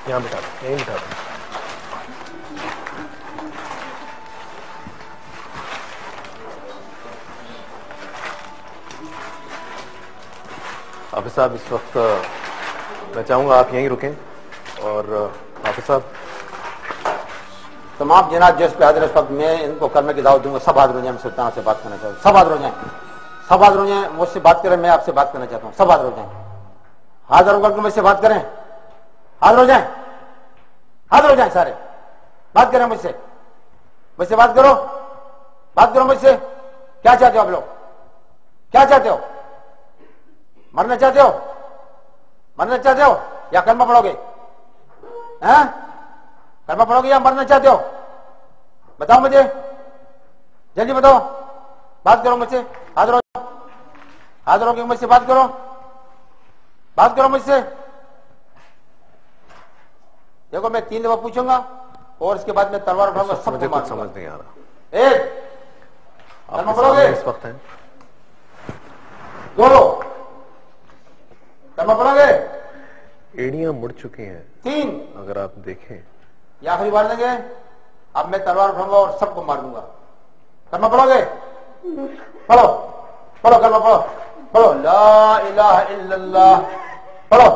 یہاں بٹھا دو، یہیں بٹھا دو. حافظ صاحب اس وقت میں چاہوں گا آپ یہیں رکیں. اور حافظ صاحب تمام جناب جس پہ حاضر اس وقت میں ان کو کرنے کی دعوت دوں گا. سب حاضر ہو جائیں. میں سلطان سے بات کرنا چاہتا ہوں. سب حاضر ہو جائیں. سب حاضر ہو جائیں. مجھ سے بات کریں. میں آپ سے بات کرنا چاہتا ہوں. سب حاضر ہو جائیں. حاضر ہو کر کے مجھ سے بات کریں. حاضر ہو جائیں. حاضر ہو جائیں سارے. بات کریں مجھ سے. مجھ سے بات کرو. بات کرو مجھ سے. کیا چاہتے ہو آپ لوگ؟ کیا چاہتے ہو؟ مرنا چاہتے ہو؟ مرنا چاہتے ہو یا کلمہ پڑھو گے؟ کلمہ پڑھو گے یا مرنا چاہتے ہو؟ بتاؤ مجھے. جلدی بتاؤ. بات کرو مجھ سے. حاضر ہو جاؤ. حاضر ہو کے مجھ سے بات کرو. بات کرو مجھ سے. دیکھو میں 3 دفعہ پوچھوں گا اور اس کے بعد میں تلوار اٹھاؤں گا. سب مجھے کو کچھ سمجھ نہیں آ رہا. ایک کلمہ آپ پڑھو گے؟ اس وقت ہیں 2 کلمہ پڑھو گے؟ ایڑیاں مڑ چکی ہیں 3 اگر آپ دیکھیں. یہ آخری بار دیں گے. اب میں تلوار اٹھاؤں گا اور سب کو مار دوں گا. کلمہ پڑھو گے؟ پڑھو. پڑھو کلمہ پڑھو. پڑھو لا الہ الا اللہ. پڑھو.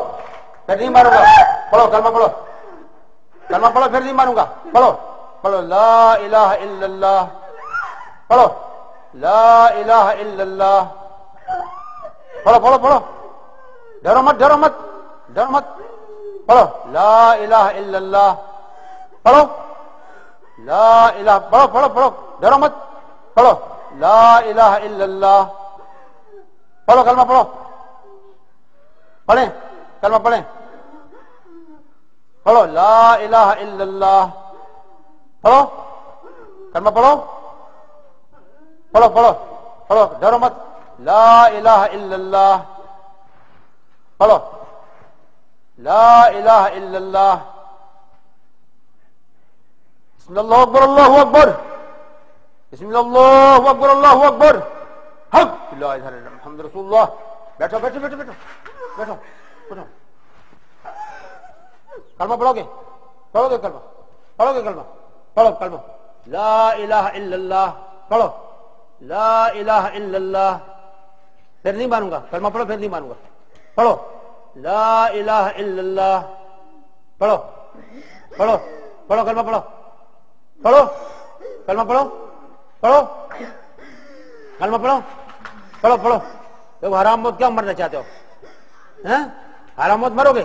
پھر نہیں ماروں گا. پڑھو کلمہ پڑھو. کلمہ پڑھو پھر نہیں ماروں گا. پڑھو. پڑھو لا الہ الا اللہ. پڑھو لا الہ الا اللہ. پڑھو پڑھو پڑھو. ڈرو مت ڈرو مت ڈرو مت. پڑھو لا الہ الا اللہ. پڑھو لا الہ. پڑھو پڑھو پڑھو. ڈرو مت. پڑھو لا الہ الا اللہ. پڑھو کلمہ پڑھو. پڑھیں کلمہ پڑھیں. پڑھو لا الہ الا اللہ. پڑھو کلمہ پڑھو. پڑھو پڑھو پڑھو. ڈرو مت. لا الہ الا اللہ. پڑھو لا الہ الا اللہ. بسم اللہ اکبر اللہ اکبر. بسم اللہ اکبر اللہ اکبر. حق لا الہ الا اللہ محمد رسول اللہ. بیٹھو بیٹھو بیٹھو بیٹھو بیٹھو بیٹھو. کلمہ پڑھو گے؟ پڑھو گے کلمہ؟ پڑھو گے کلمہ؟ پڑھو کلمہ. لا الہ الا اللہ. پڑھو لا الہ الا اللہ. پھر نہیں مانوں گا. کلمہ پڑھو پھر نہیں مانوں گا. پڑھو لا الہ الا اللہ. پڑھو پڑھو پڑھو کلمہ پڑھو. پڑھو کلمہ پڑھو. پڑھو کلمہ پڑھو. پڑھو پڑھو. دیکھو حرام موت کیا مرنا چاہتے ہو؟ حرام موت مرو گے؟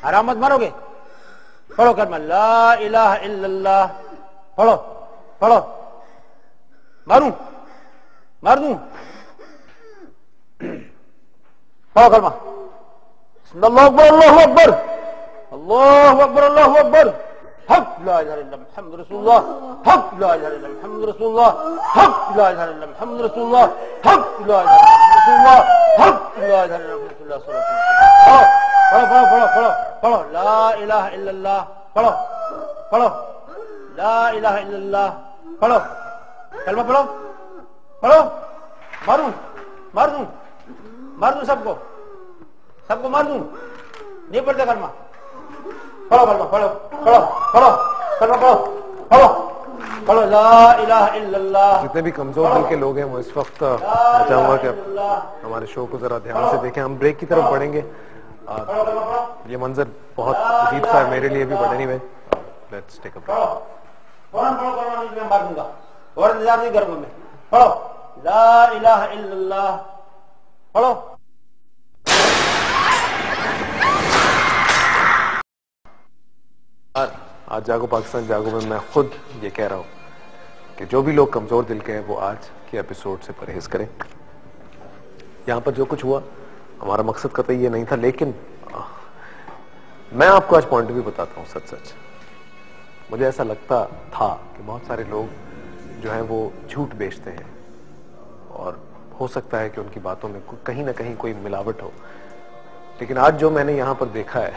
حرام موت مرو گے؟ پڑھو کلمہ لا الہ الا اللہ. پڑھو پڑھو. ماروں مار دوں. پڑھو کلمہ. بسم اللہ اکبر اللہ اکبر. اللہ اکبر اللہ اکبر. حق لا الہ الا اللہ محمد رسول اللہ. حق لا الہ الا اللہ محمد رسول اللہ. حق لا الہ الا اللہ محمد رسول اللہ. حق لا الہ الا اللہ رسول اللہ. حق لا الہ الا اللہ رسول اللہ صلی اللہ علیہ وسلم. پڑھو پڑھو پڑھو پڑھو پڑھو. لا الہ الا اللہ. پڑھو پڑھو لا الہ الا اللہ. پڑھو کلمہ پڑھو. پڑھو. ماروں مار دوں. مار دوں سب کو. سب کو مار دوں. نہیں پڑھتے کلمہ. پڑھو کلمہ. پڑھو پڑھو پڑھو کلمہ پڑھو. پڑھو پڑھو لا الہ الا اللہ. جتنے بھی کمزور دل کے لوگ ہیں وہ اس وقت میں چاہوں گا کہ ہمارے شو کو ذرا دھیان سے دیکھیں. ہم بریک کی طرف بڑھیں گے. یہ منظر بہت عجیب سا ہے میرے لیے بھی. But any way let's take a break. فوراً پڑھو کلمہ. میں مار دوں گا اور انتظار نہیں کروں گا میں. پڑھو لا الہ الا اللہ. پڑھو. آج جاگو پاکستان جاگو میں خود یہ کہہ رہا ہوں کہ جو بھی لوگ کمزور دل کے ہیں وہ آج کے ایپیسوڈ سے پرہیز کریں. یہاں پر جو کچھ ہوا ہمارا مقصد قطعی یہ نہیں تھا. لیکن میں آپ کو آج پوائنٹ بھی بتاتا ہوں. سچ سچ مجھے ایسا لگتا تھا کہ بہت سارے لوگ جو ہیں وہ جھوٹ بیچتے ہیں اور ہو سکتا ہے کہ ان کی باتوں میں کہیں نہ کہیں کوئی ملاوٹ ہو. لیکن آج جو میں نے یہاں پر دیکھا ہے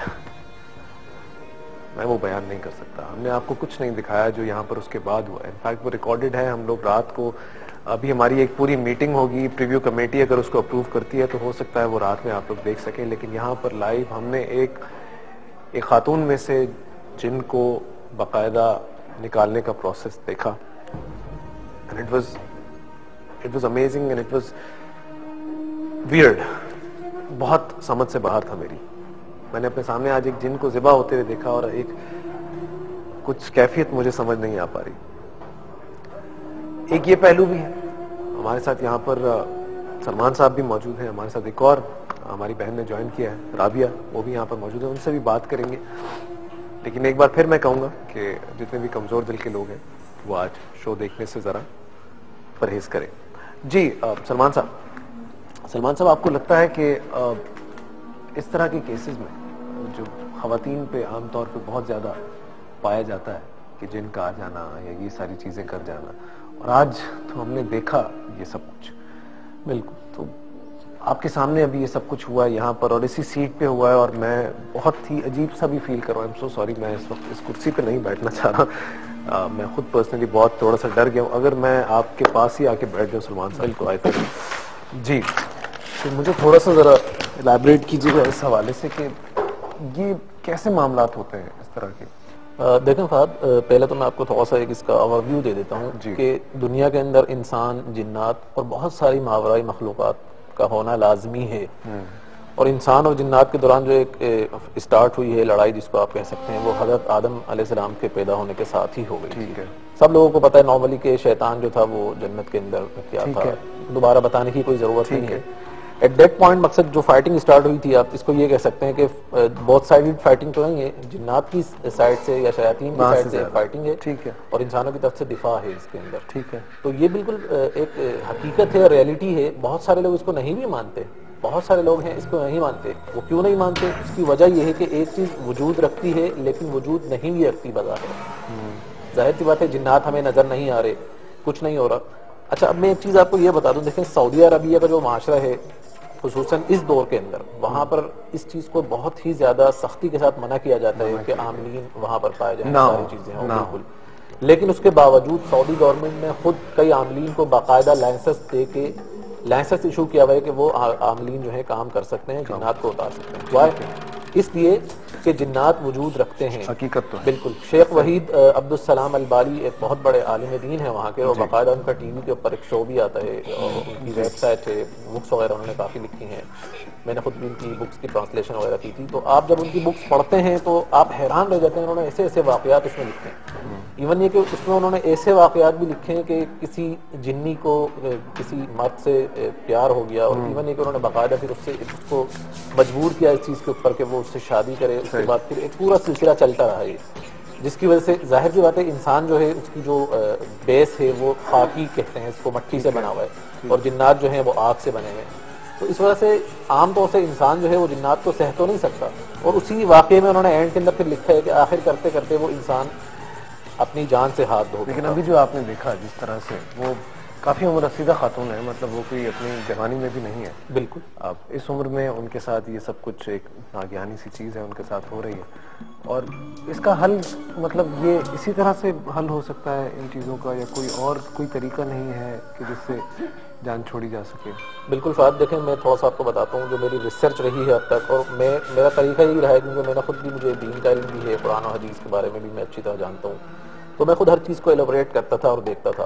میں وہ بیان نہیں کر سکتا. ہم نے آپ کو کچھ نہیں دکھایا جو یہاں پر اس کے بعد ہوا. انفیکٹ وہ ریکارڈڈ ہے. ہم لوگ رات کو ابھی ہماری ایک پوری میٹنگ ہوگی. پریویو کمیٹی اگر اس کو اپروو کرتی ہے تو ہو سکتا ہے وہ رات میں آپ لوگ دیکھ سکیں. لیکن یہاں پر لائیو ہم نے ایک ایک خاتون میں سے جن کو باقاعدہ نکالنے کا پروسیس دیکھا. And it was amazing and it was weird. بہت سمجھ سے باہر تھا میری. میں نے اپنے سامنے آج ایک جن کو ذبح ہوتے ہوئے دیکھا اور ایک کچھ کیفیت مجھے سمجھ نہیں آ پا رہی. ایک یہ پہلو بھی ہے. ہمارے ساتھ یہاں پر سلمان صاحب بھی موجود ہیں, ہمارے ساتھ ایک اور ہماری بہن نے جوائن کیا ہے رابعہ, وہ بھی یہاں پر موجود ہے, ان سے بھی بات کریں گے. لیکن ایک بار پھر میں کہوں گا کہ جتنے بھی کمزور دل کے لوگ ہیں وہ آج شو دیکھنے سے ذرا پرہیز کریں. جی سلمان صاحب آپ کو لگتا ہے کہ اس طرح کے کیسز میں جو خواتین پہ عام طور پہ بہت زیادہ پایا جاتا ہے کہ جن کا آ جانا یا یہ ساری چیزیں کر جانا, اور آج تو ہم نے دیکھا یہ سب کچھ, بالکل تو آپ کے سامنے ابھی یہ سب کچھ ہوا ہے یہاں پر اور اسی سیٹ پہ ہوا ہے, اور میں بہت ہی عجیب سا بھی فیل کر رہا ہوں. I'm so sorry, میں اس وقت اس کرسی پہ نہیں بیٹھنا چاہ رہا. میں خود پرسنلی بہت تھوڑا سا ڈر گیا ہوں. اگر میں آپ کے پاس ہی آ کے بیٹھ جاؤں سلمان صاحب کو آئے تھے جی, تو مجھے تھوڑا سا ذرا الیبریٹ کیجیے گا اس حوالے سے کہ یہ کیسے معاملات ہوتے ہیں اس طرح کے. دیکھیں فہد, پہلے تو میں آپ کو تھوڑا سا ایک اس کا اوور ویو دے دیتا ہوں کہ دنیا کے اندر انسان, جنات اور بہت ساری ماورائی مخلوقات کا ہونا لازمی ہے. اور انسان اور جنات کے دوران جو ایک اسٹارٹ ہوئی ہے لڑائی جس کو آپ کہہ سکتے ہیں, وہ حضرت آدم علیہ السلام کے پیدا ہونے کے ساتھ ہی ہو گئی. ٹھیک ہے, سب لوگوں کو پتہ ہے نارملی کہ شیطان جو تھا وہ جنت کے اندر کیا تھا, دوبارہ بتانے کی کوئی ضرورت نہیں ہے. ایٹ دیٹ پوائنٹ مقصد جو فائٹنگ اسٹارٹ ہوئی تھی, آپ اس کو یہ کہہ سکتے ہیں کہ بہت سائیڈڈ فائٹنگ تو نہیں ہے, جنات کی سائڈ سے یا شیاطین کی سائڈ سے فائٹنگ ہے, ٹھیک ہے, اور انسانوں کی طرف سے دفاع ہے اس کے اندر. ٹھیک ہے, تو یہ بالکل ایک حقیقت ہے, ریئلٹی ہے. بہت سارے لوگ اس کو نہیں بھی مانتے, بہت سارے لوگ ہیں اس کو نہیں مانتے. وہ کیوں نہیں مانتے؟ اس کی وجہ یہ ہے کہ ایک چیز وجود رکھتی ہے لیکن وجود نہیں بھی رکھتی بظاہر. ظاہر سی بات ہے جنات ہمیں نظر نہیں آ رہے, کچھ نہیں ہو رہا. اچھا, اب میں ایک چیز آپ کو یہ بتا دوں, دیکھیں سعودی عربیہ کا جو معاشرہ ہے خصوصاً اس دور کے اندر, وہاں پر اس چیز کو بہت ہی زیادہ سختی کے ساتھ منع کیا جاتا ہے کہ عاملین وہاں پر پائے جائیں, ساری چیزیں ہوں بالکل. لیکن اس کے باوجود سعودی گورنمنٹ نے خود کئی عاملین کو باقاعدہ لائسنس دے کے لائسنس ایشو کیا ہوا ہے کہ وہ عاملین جو ہے کام کر سکتے ہیں, جنات کو اتار سکتے ہیں. وائے؟ اس لیے کہ جنات وجود رکھتے ہیں. حقیقت تو بالکل. شیخ وحید عبدالسلام الباری ایک بہت بڑے عالم دین ہیں وہاں کے, اور باقاعدہ ان کا ٹی وی کے اوپر ایک شو بھی آتا ہے, اور ان کی ویب سائٹ ہے, بکس وغیرہ انہوں نے کافی لکھی ہیں. میں نے خود بھی ان کی بکس کی ٹرانسلیشن وغیرہ کی تھی. تو آپ جب ان کی بکس پڑھتے ہیں تو آپ حیران رہ جاتے ہیں. انہوں نے ایسے ایسے واقعات اس میں لکھے ہیں, ایون یہ کہ اس میں انہوں نے ایسے واقعات بھی لکھے ہیں کہ کسی جنی کو کسی مرد سے پیار ہو گیا, اور ایون یہ کہ انہوں نے باقاعدہ پھر اس کو مجبور کیا اس چیز کے اوپر کہ وہ اس سے شادی کرے. اس کے بعد پھر ایک پورا سلسلہ چلتا رہا یہ, جس کی وجہ سے ظاہر سی بات ہے انسان جو ہے اس کی جو بیس ہے وہ خاکی کہتے ہیں, اس کو مٹی سے بنا ہوا ہے, اور جنات جو ہیں وہ آگ سے بنے ہوئے ہیں. تو اس وجہ سے عام طور سے انسان جو ہے وہ جنات کو سہ تو نہیں سکتا. اور اسی واقعے میں انہوں نے اینڈ کے اندر پھر لکھا ہے کہ آخر کرتے کرتے وہ انسان اپنی جان سے ہاتھ دھو. لیکن ابھی جو آپ نے دیکھا جس طرح سے, وہ کافی عمر رسیدہ خاتون ہے, مطلب وہ کوئی اپنی جوانی میں بھی نہیں ہے. بالکل. اب اس عمر میں ان کے ساتھ یہ سب کچھ ایک ناگہانی سی چیز ہے ان کے ساتھ ہو رہی ہے, اور اس کا حل مطلب یہ اسی طرح سے حل ہو سکتا ہے ان چیزوں کا, یا کوئی اور کوئی طریقہ نہیں ہے کہ جس سے جان چھوڑی جا سکے؟ بالکل فہد, دیکھیں میں تھوڑا سا آپ کو بتاتا ہوں جو میری ریسرچ رہی ہے اب تک, اور میرا طریقہ یہی رہا ہے کیونکہ میں نے خود بھی, مجھے دین کا علم بھی ہے, قرآن و حدیث کے بارے میں بھی میں اچھی طرح جانتا ہوں, تو میں خود ہر چیز کو ایلابوریٹ کرتا تھا اور دیکھتا تھا.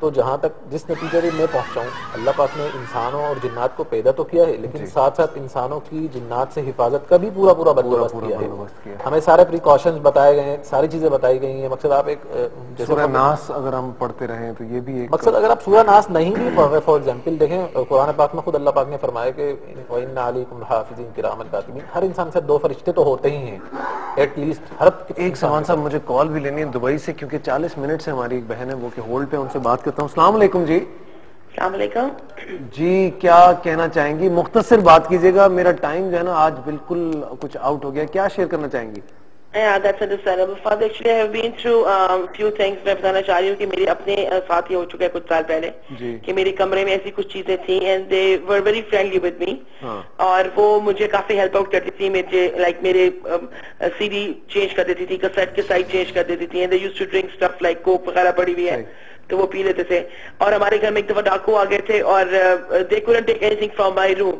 تو جہاں تک جس نتیجے میں میں پہنچا ہوں, اللہ پاک نے انسانوں اور جنات کو پیدا تو کیا ہے, لیکن ساتھ ساتھ انسانوں کی جنات سے حفاظت کا بھی پورا بندوبست کیا ہے. ہمیں سارے پریکاشنز بتائے گئے ہیں, ساری چیزیں بتائی گئی ہیں. مقصد آپ ایک سورہ ناس اگر ہم پڑھتے رہیں تو یہ بھی ایک مقصد, اگر آپ سورہ ناس نہیں بھی پڑھ رہے, فار ایگزامپل دیکھیں قرآن پاک میں خود اللہ پاک نے فرمایا کہ وَإِنَّ عَلَيْكُمْ حَافِظِينَ كِرَامًا كَاتِبِينَ, ہر انسان سے 2 فرشتے تو ہوتے ہی ہیں ایٹ لیسٹ. ہر ایک سلمان صاحب مجھے کال بھی لینی ہے دبئی سے, کیونکہ 40 منٹ سے ہماری ایک بہن ہے وہ کہ ہولڈ پہ, ان سے بات کرتا ہوں. السلام علیکم جی. السلام علیکم جی, کیا کہنا چاہیں گی؟ مختصر بات کیجیے گا, میرا ٹائم جو ہے نا آج بالکل کچھ آؤٹ ہو گیا. کیا شیئر کرنا چاہیں گی؟ that's understandable. Father, actually I have been through few things. میں بتانا چاہ رہی ہوں کہ میری اپنے ساتھ یہ ہو چکا ہے کچھ سال پہلے کہ میرے کمرے میں ایسی کچھ چیزیں تھیں and they were very friendly with me, اور وہ مجھے کافی ہیلپ آؤٹ کرتی تھی. مجھے لائک میرے سی ڈی چینج کر دیتی تھی, کیسٹ کے سائڈ چینج کر دیتی تھی, and they used to drink stuff like کوک وغیرہ پڑی ہوئی ہے تو وہ پی لیتے تھے. اور ہمارے گھر میں ایک دفعہ ڈاکو آ گئے تھے, اور they couldn't take anything from my room.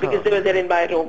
because they were there in my room.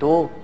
2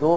2